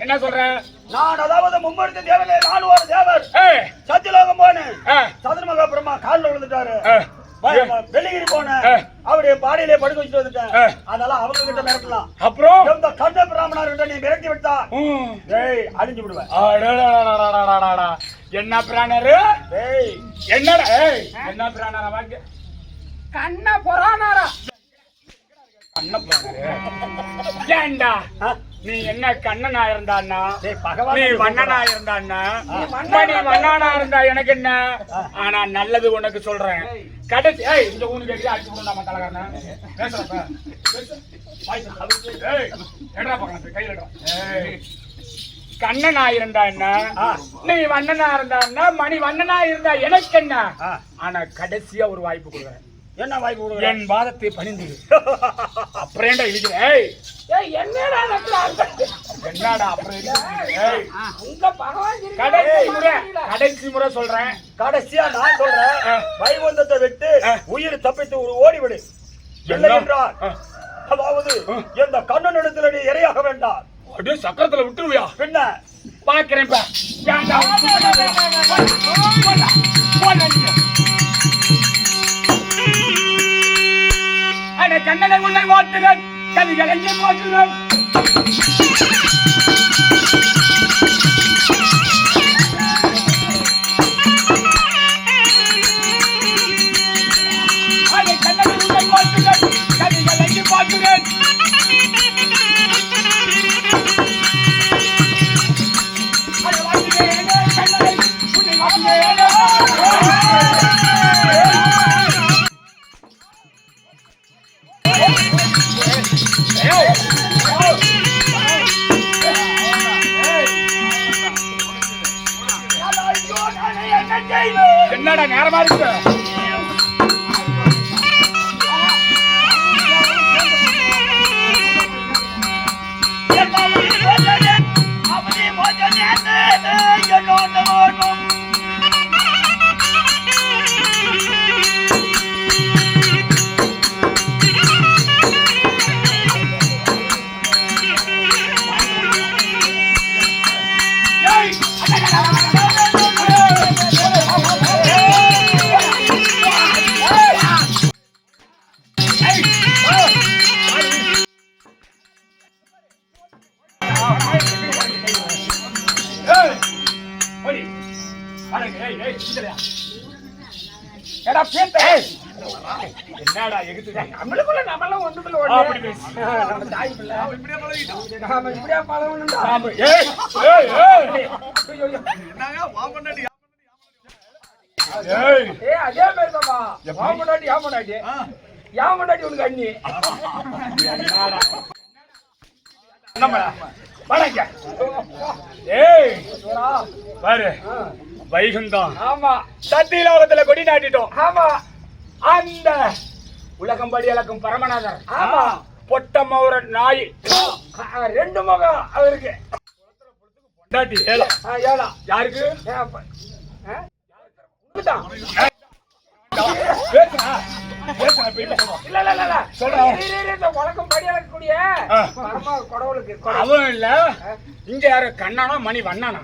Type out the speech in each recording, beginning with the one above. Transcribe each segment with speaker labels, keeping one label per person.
Speaker 1: என்ன சொல்ற?
Speaker 2: நான் அதாவது மும்மொழித்த தேவனே, நான் ஒரு தேவர். சத்தியலோகம் போனேன். சதுரமகா பிரம்மா காலில் விழுந்துட்டாரு. வெள்ளிகிரி போனேன், அவருடைய பாடியிலே படுக்க வச்சுட்டு வந்துட்டேன். அதனால அவங்க கிட்ட மிரட்டலாம்.
Speaker 1: அப்புறம்
Speaker 2: இந்த கண்ட பிராமணர் கிட்ட நீ மிரட்டி விட்டா அழிஞ்சு விடுவேன்.
Speaker 1: என்ன பிராணரு? என்னடா என்ன பிராணரா? வாங்க
Speaker 3: கண்ண புராணரா?
Speaker 1: ஏண்டா நீ என்ன கண்ணனா இருந்தான்னா, நீ மன்னனா இருந்தான்னா, நீ மன்னனா இருந்தா எனக்கு என்ன? ஆனா நல்லது உனக்கு சொல்றேன். கடைசி இந்த ஊனு கேட்க அடிச்சு போடா தலைகாரன. பேசுறப்ப என்னடா பார்க்கலாம் கையில கண்ணனா இருந்தா என்ன, நீ வண்ணனா இருந்தா என்ன, மணி வண்ணனா இருந்தா எனக்கு என்ன? ஆனா கடைசியா ஒரு வாய்ப்பு கொடுக்குறேன்.
Speaker 2: என்ன வாய்ப்பு கொடுக்குற?
Speaker 1: என் வாதத்தை பணிந்து அப்புறம் ஏண்டா இருக்கிறேன்?
Speaker 3: என்னடா
Speaker 1: என்னடா அப்புறம்
Speaker 3: உங்க பகவான்
Speaker 1: கடைசி முறை சொல்றேன்.
Speaker 2: கடைசியா நான் சொல்றேன், வைகுந்தத்தை விட்டு உயிர் தப்பித்து ஒரு ஓடிவிடு. இல்லை என்றால் அதாவது எந்த கண்ணனிடத்துல நீ இரையாக வேண்டாம்.
Speaker 1: அப்படியே சக்கரத்துல விட்டுருவியா?
Speaker 2: பின்ன
Speaker 1: பாக்குறேன். கண்ணனை உன்னை மாற்றுகிறேன், கவிகள் எங்கே மாற்றுகிறேன்? கண்ணனை உன்னை மாற்றுகிறேன், கவிகள் எங்கே மாற்றுகிறேன்? என்னடா நேரமா இருக்கு? என்னடா எகுத்துடா? நம்மளுக்குள்ள நம்மலாம் ஒண்ணுக்குள்ள ஓடி அப்படி பேசி நம்ம தாய் பிள்ளை இப்படியே பழகிட்டோம். நாம இப்படியே பழகணும்டா. நாம என்னங்க வாங்கண்டாடி அதே மாதிரி பாப்பா வாங்கண்டாடி யாமண்டாடி யாமண்டாடி உனக்கு அண்ணி நம்மடா வணங்க. பாரு வைகுந்தம். ஆமா சத்தியலோகத்துல கொடி நாட்டிட்டோம். ஆமா அந்த உலகம் படி இலக்கும் பரமநாதர். ஆமா பொட்டம்மா ஒரு நாய் ரெண்டு முகம் அவருக்கு. ஏழா யாருக்கு? அவன் இல்ல இங்க யாரு? கண்ணானா மணி வண்ணானா?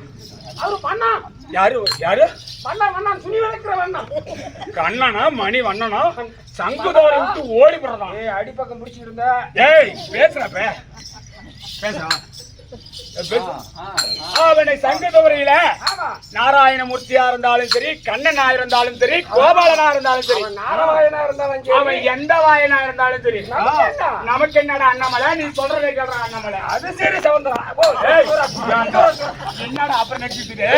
Speaker 1: அவரு பண்ணா. யாரு யாரு? பண்ணா வண்ணா துணி வளர்க்கிற வண்ணா. கண்ணனா மணி வண்ணனா சங்குதோரை விட்டு ஓடி போறதான். அடிப்பக்கம் முடிச்சுட்டு இருந்த. ஏய் பேசுறப்ப பேசுறா அவனை சங்க துறையில
Speaker 3: ஆமா
Speaker 1: நாராயணமூர்த்தியா இருந்தாலும் சரி, கண்ணனா இருந்தாலும் சரி, கோபாலனா இருந்தாலும் சரி,
Speaker 3: நாராயணா இருந்தாலும் சரி,
Speaker 1: அவன் எந்த வாயனா இருந்தாலும் சரி,
Speaker 3: நமக்கு என்ன?
Speaker 1: நமக்கு என்னடா அண்ணாமலை, நீ சொல்றதை கேட்கறான் அண்ணாமலை.
Speaker 3: அது சரி சவுந்தரா.
Speaker 1: ஏய், என்னடா அப்புறம் நடிச்சுட்டு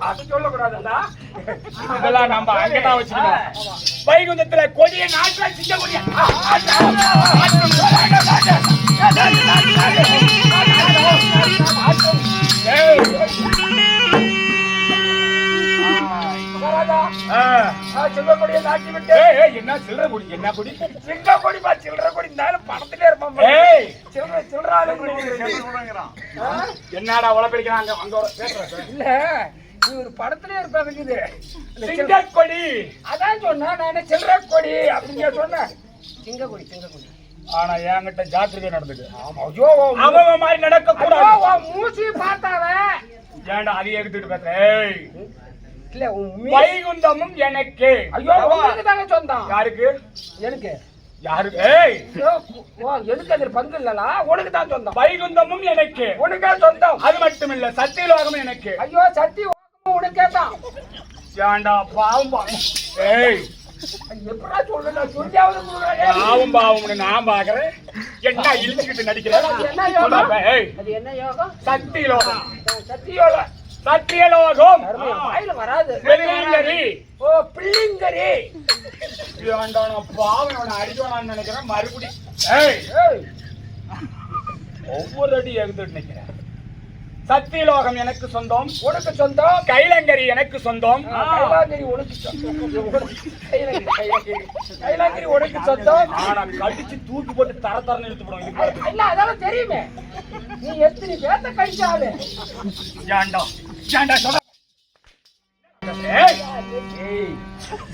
Speaker 3: அது சொல்லக்கூடாதுடா.
Speaker 1: இதெல்லாம் நம்ம அங்கதான் வச்சுக்கணும். வைகுந்தத்துல கொடிய நாட்டுல சிங்க கொடிய
Speaker 3: சிங்கக்கொடியை நாட்டி விட்டு
Speaker 1: என்ன சில்லற கொடி, என்ன கொடி?
Speaker 3: சிங்கக்கொடி பா, சில்லற கொடி இருந்தாலும் படத்திலே இருப்பான்.
Speaker 1: ஏய்,
Speaker 3: சில்லறாலும்
Speaker 1: என்னடா உழப்பிடிக்கிறாங்க அங்க பேசுறேன்.
Speaker 3: இல்ல, நீ ஒரு படத்திலே இருப்பாங்க.
Speaker 1: சிங்கக்கொடி
Speaker 3: அதான் சொன்னா நான் சில்லற கொடி அப்படின்னு சொன்னேன். சிங்கக்கொடி சிங்கக்கொடி.
Speaker 1: ஆனா என்கிட்ட ஜாக்கிரதை நடந்துட்டு
Speaker 3: ஐயோ,
Speaker 1: அவன் மாதிரி நடக்க கூடாது.
Speaker 3: மூசி பார்த்தாவ
Speaker 1: ஏன்டா அதை எடுத்துட்டு பேசுறேன்?
Speaker 3: இல்ல,
Speaker 1: வைகுந்தமும் எனக்கு.
Speaker 3: ஐயோ, உங்களுக்கு தாங்க சொந்தம்.
Speaker 1: யாருக்கு?
Speaker 3: எனக்கு.
Speaker 1: யாருக்கு? ஏய்,
Speaker 3: எனக்கு அதில் பங்கு இல்லலா, உனக்கு தான் சொந்தம்.
Speaker 1: வைகுந்தமும் எனக்கு,
Speaker 3: உனக்கே சொந்தம்.
Speaker 1: அது மட்டும் இல்ல, சத்தியலோகமும் எனக்கு.
Speaker 3: ஐயோ, சத்தி உனக்கே தான்.
Speaker 1: ஏன்டா பாவம் பாவம். ஏய்,
Speaker 3: எப்படா சொல்லுடா, சொல்லியாவது கொடுறானே.
Speaker 1: பாவம் பாவம்னு நான் பாக்குறேன். என்ன இழுத்துக்கிட்டு நடிக்கிறேன்?
Speaker 3: அது என்ன யோகம்?
Speaker 1: ஏய்,
Speaker 3: அது என்ன யோகம்?
Speaker 1: சத்தியலோகம்.
Speaker 3: சத்தியோகம்.
Speaker 1: சத்தியலோகம்
Speaker 3: வாயில வராது.
Speaker 1: வெளிங்கரி.
Speaker 3: ஓ, பிள்ளைங்கரி.
Speaker 1: ஏன்டா நான் பாவம் அவனை அடிக்கணும்னு நினைக்கிறேன் மறுபடி. ஏய்,
Speaker 3: ஏய்,
Speaker 1: ஒவ்வொரு அடி எடுத்துட்டு நிக்கிறேன். சத்தியலோகம் எனக்கு சொந்தம்,
Speaker 3: உனக்கு சொந்தம்.
Speaker 1: கைலங்கரி எனக்கு சொந்தம்.
Speaker 3: கைலாங்கிரி உனக்கு சொந்தம். கைலாங்கிரி உனக்கு சொந்தம்.
Speaker 1: ஆனா கடிச்சு தூக்கி போட்டு தர தரன்னு இழுத்து போடுவோம்.
Speaker 3: இல்ல, அதெல்லாம் தெரியுமே. நீ எத்தனை பேத்த கடிச்சாலு.
Speaker 1: ஏன்டா ஏன்டா சொல்ற? ஏய்,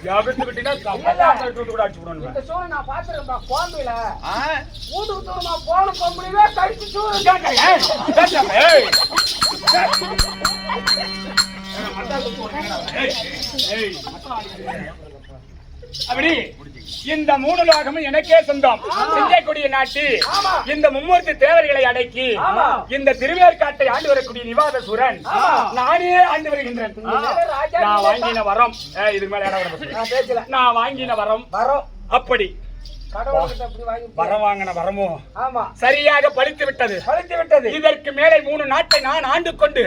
Speaker 1: ஜாகிரதையா கம்மால தூக்கி கூட அடிச்சு போடுவாங்க.
Speaker 3: இந்த சூழல் நான் பாத்துறேன் கோம்பையில. வீட்டுக்கு தூரமா போன கொம்புலவே கடிச்சு சூழல்.
Speaker 1: ஏய், ஏய், அப்படி இந்த மூணு லோகமும் எனக்கே சொந்தம். சிங்கக்கொடிய நாட்டி இந்த மும்மூர்த்தி தேவர்களை அடக்கி இந்த திருவேற்காட்டை ஆண்டு வரக்கூடிய நிவாதசூரன் நானே ஆண்டு வருகின்றேன். நான் வாங்கின வரம், இதுக்கு மேல இடம் பேசல. நான் வாங்கின வரம் அப்படி வரம் வாங்கின வரமும் சரியாக பலித்து விட்டது. இதற்கு மேலே 3 நாட்டை நான் ஆண்டு கொண்டு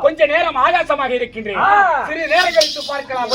Speaker 1: கொஞ்ச நேரம் ஆகாசமாக இருக்கின்றேன். சிறு நேரம் கழித்து பார்க்கலாம்.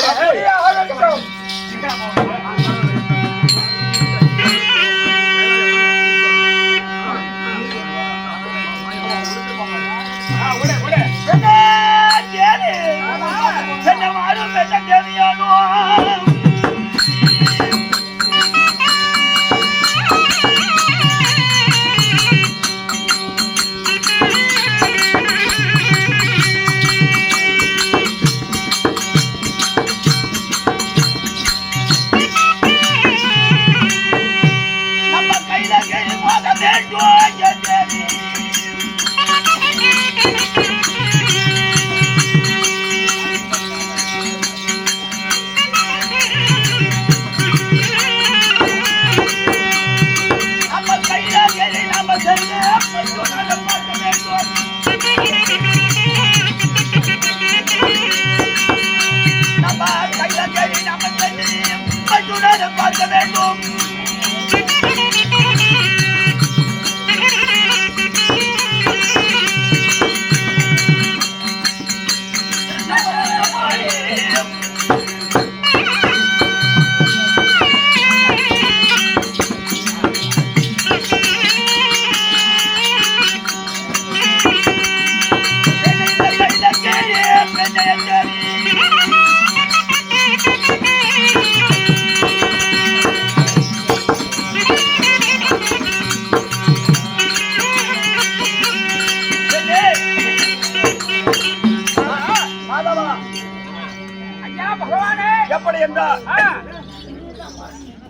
Speaker 2: எப்படி என்றால்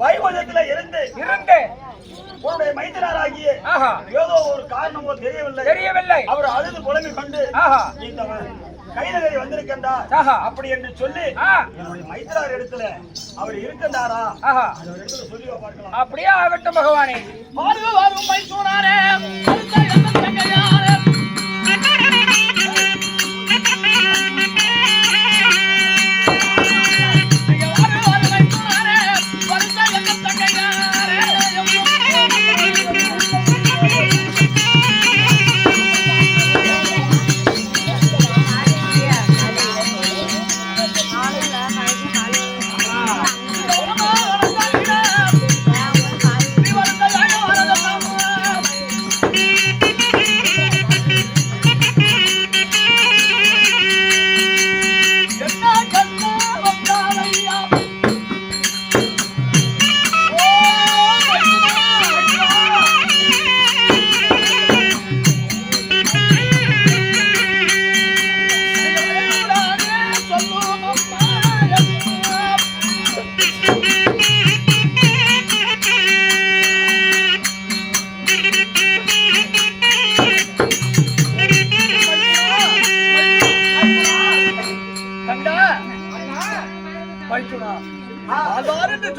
Speaker 2: வைகுந்தத்துல இருந்து உன்னுடைய மைந்தனாராகிய ஏதோ ஒரு காரணமோ தெரியவில்லை
Speaker 3: தெரியவில்லை.
Speaker 2: அவர் அழுது புலம்பிக் கொண்டு கைநகரி வந்திருக்கின்றார்
Speaker 3: ஆஹா.
Speaker 2: அப்படி என்று சொல்லி
Speaker 3: ஆ.
Speaker 2: என்னுடைய மைத்திரார் இடத்துல அவர் இருக்கின்றாரா
Speaker 3: ஆஹா.
Speaker 2: அந்த ஒரு இடத்துல சொல்லி பார்க்கலாம்.
Speaker 3: அப்படியே ஆகட்டும் பகவானே.
Speaker 4: வரும் மைசூராரே அடுத்த எண்ணம் தங்கையாரே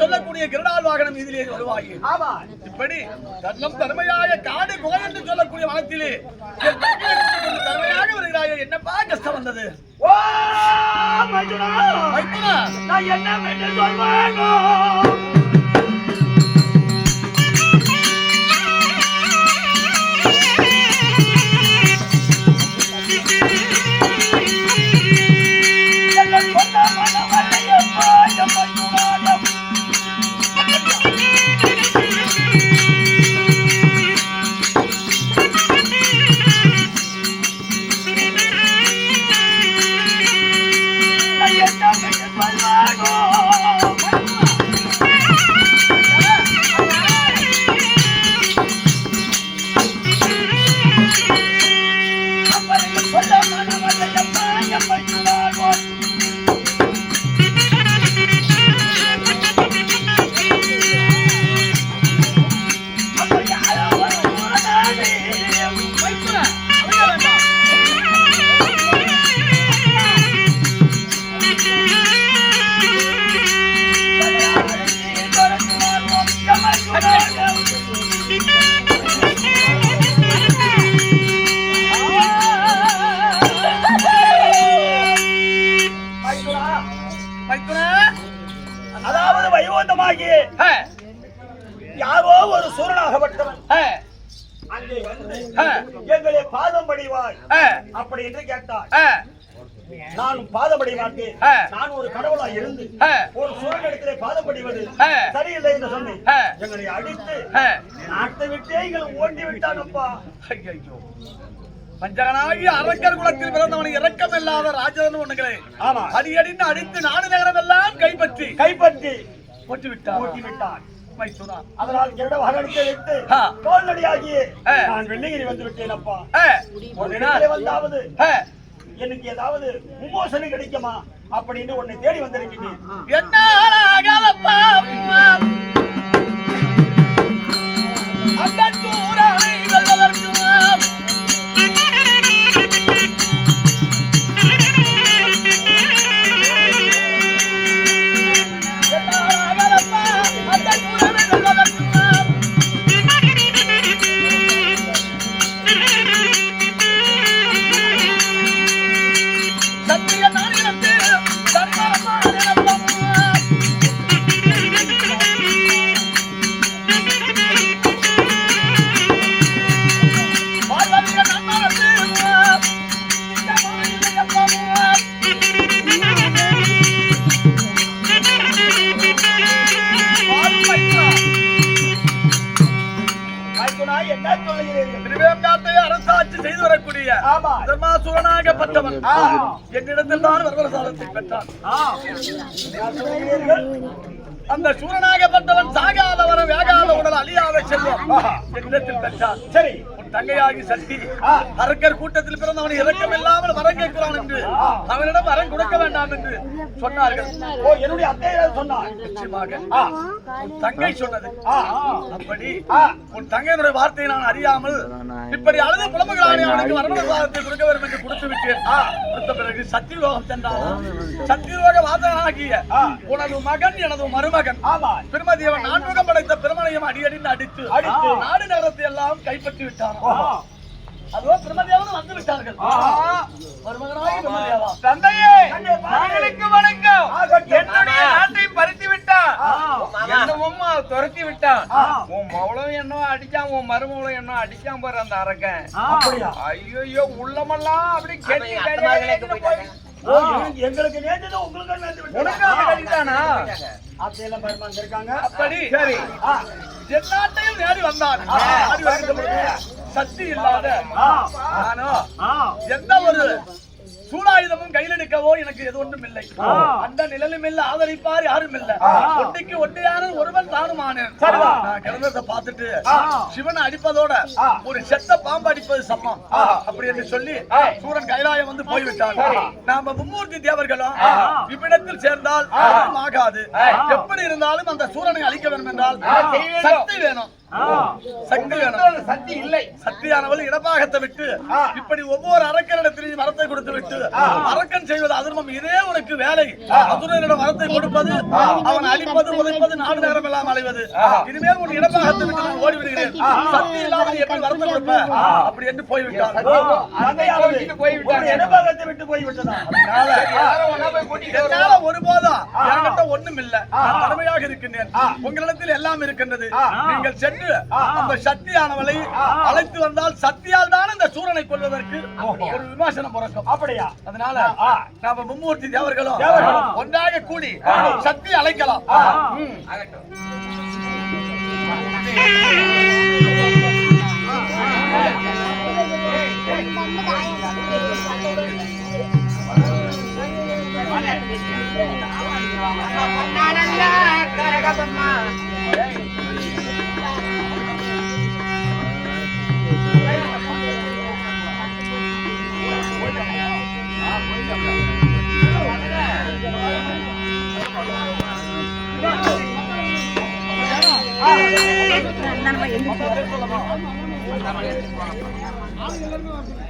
Speaker 4: சொல்லக்கூடிய கிரடால் வாகனம் இதிலே வருவாயே. இப்படி தன்னம் தன்மையாக காடு கோய என்று சொல்லக்கூடிய வனத்திலே தன்மையாக வருகிறாயே. என்னப்பா கஷ்டம் வந்தது?
Speaker 2: ஓ மைத்துனா,
Speaker 4: மைத்துனா,
Speaker 2: நான் என்ன என்று சொல்வானோ? அதாவது வைகுண்டமாகி யாரோ ஒரு சூரனாகப்பட்டவன் அங்கே வந்து எங்களை பாதம் படிவாய் அப்படி என்று கேட்டார். நான் பாதம் படிய மாட்டேன், நான் ஒரு கடவுளா இருந்து ஒரு சூரனிடத்திலே பாதம் படிவது சரியில்லை என்று சொன்னேன். எங்களை அடித்து நாட்டை விட்டே எங்களை ஓட்டி விட்டானப்பா.
Speaker 4: பஞ்சகனாகி அரக்கர் குலத்தில் பிறந்தவனை இரக்கம் இல்லாத ராஜதன் ஒண்ணுங்களே.
Speaker 2: ஆமா,
Speaker 4: அடியடின்னு அடித்து நாடு நகரம் எல்லாம் கைப்பற்றி போட்டு விட்டார் மைசூரா.
Speaker 2: அதனால் இரண்டு வாகனத்தை வைத்து தோல்நடியாகி நான் வெள்ளிகிரி வந்து விட்டேன் அப்பா. வந்தாவது எனக்கு ஏதாவது விமோசனம் கிடைக்குமா அப்படின்னு உன்னை தேடி வந்திருக்கிறேன்.
Speaker 4: என்ன அந்த சூரனை வெல்வதற்கு அரசாட்சி செய்து வரக்கூடிய தர்மாசுரனாகப்பட்டவன் என்னிடத்தில் தான் வரவரசாலத்தை பெற்றான். அந்த சூரனாகப்பட்டவன் சாகாத வரம் வேகாத உடல் அழியாத செல்வம் என்னிடத்தில் பெற்றான்.
Speaker 2: சரி,
Speaker 4: தங்கையாகி சக்தி அரக்கர் கூட்டத்தில் பிறந்தவன் இரக்கம் இல்லாமல் வரம் கேட்கிறான் என்று அவனிடம் வரம் கொடுக்க வேண்டாம் என்று சொன்னார்கள்.
Speaker 2: என்னுடைய அத்தை சொன்னார்.
Speaker 4: நிச்சயமாக உன் தங்கை சொன்னது. அப்படி உன் தங்கையினுடைய வார்த்தையை நான் அறியாமல் இப்படி அழுது புலம்புகிறானே அவனுக்கு மரண சாதத்தை கொடுக்க வேண்டும் என்று கொடுத்து விட்டேன். கொடுத்த பிறகு சத்தியலோகம் சென்றான். சத்தியலோக வாசகனாகிய உனது மகன் எனது மருமகன் பிரமதேவன் நான்முகம் படைத்த பிரமணையும் அடியடின்னு அடித்து நாடு நகரத்தை எல்லாம் கைப்பற்றி விட்டான். அதுவோ பிரமதேவன் வந்து விட்டார்கள். மருமகனாகி பிரமதேவா,
Speaker 3: தந்தையே மகளுக்கு வணக்கம். என்னுடைய நாட்டை பறித்து விட்டான், என்னவும் துரத்தி விட்டான். உன் மவளும் என்ன அடிச்சான், உன் மருமகளும் என்ன அடிச்சான் பாரு அந்த அரக்கன். ஐயோ உள்ளமெல்லாம் அப்படி
Speaker 2: எங்களுக்கு நேர்ந்தது உங்களுக்கு
Speaker 3: நேர்ந்துதானா?
Speaker 4: அப்படி சரி என் நாட்டையும் நேடி வந்தான். சக்தி இல்லாத நானோ எந்த ஒரு சூடாயுதமும் கையில் எடுக்கவோ எனக்கு எது ஒன்றும் இல்லை. அந்த நிழலும் இல்ல, ஆதரிப்பார் யாரும் இல்ல. ஒட்டிக்கு ஒட்டியான ஒருவன் தானுமானேன். நான் கிடந்ததை பார்த்துட்டு சிவனை அடிப்பதோட ஒரு செத்த பாம்பு அடிப்பது சமம் அப்படி என்று சொல்லி சூரன் கைலாயம் வந்து போய்விட்டான். நாம மும்மூர்த்தி தேவர்களும் இவ்விடத்தில் சேர்ந்தால் ஆகாது. எப்படி இருந்தாலும் அந்த சூரனை அழிக்க வேண்டும் என்றால் சக்தி வேணும். சக்தி வேணும்.
Speaker 3: சக்தி இல்லை.
Speaker 4: சக்தியானவள் இடபாகத்தை விட்டு இப்படி ஒவ்வொரு அரக்கனிடத்திலையும் வரத்தை கொடுத்து விட்டு அரக்கன் செய்வது அதர்மம். இதே உனக்கு வேலை. அசுரனிடம் வரத்தை கொடுப்பது, அவன் அழிப்பது, உதைப்பது, நாடு நகரம் எல்லாம் அலைவது. இனிமேல் உன் இடபாகத்தை விட்டு நான் ஓடி விடுகிறேன். சக்தி இல்லாமல் எப்படி வரத்தை கொடுப்ப அப்படி என்று போய்விட்டான்.
Speaker 2: இடபாகத்தை விட்டு போய்விட்டதா?
Speaker 4: என்னால ஒருபோதும் என்கிட்ட ஒண்ணும் இல்ல. நான் திறமையாக இருக்கின்றேன். உங்களிடத்தில் எல்லாம் இருக்கின்றது. நீங்கள் சென்று அந்த சக்தியானவளை அழைத்து வந்தால் சக்தியால் தான் இந்த சூரனை கொள்வதற்கு ஒரு விமர்சனம் பிறக்கும்.
Speaker 2: அப்படியா?
Speaker 4: அதனால நாம மும்மூர்த்தி தேவர்களும் ஒன்றாக கூடி சக்தி அழைக்கலாம்.
Speaker 5: நம்ம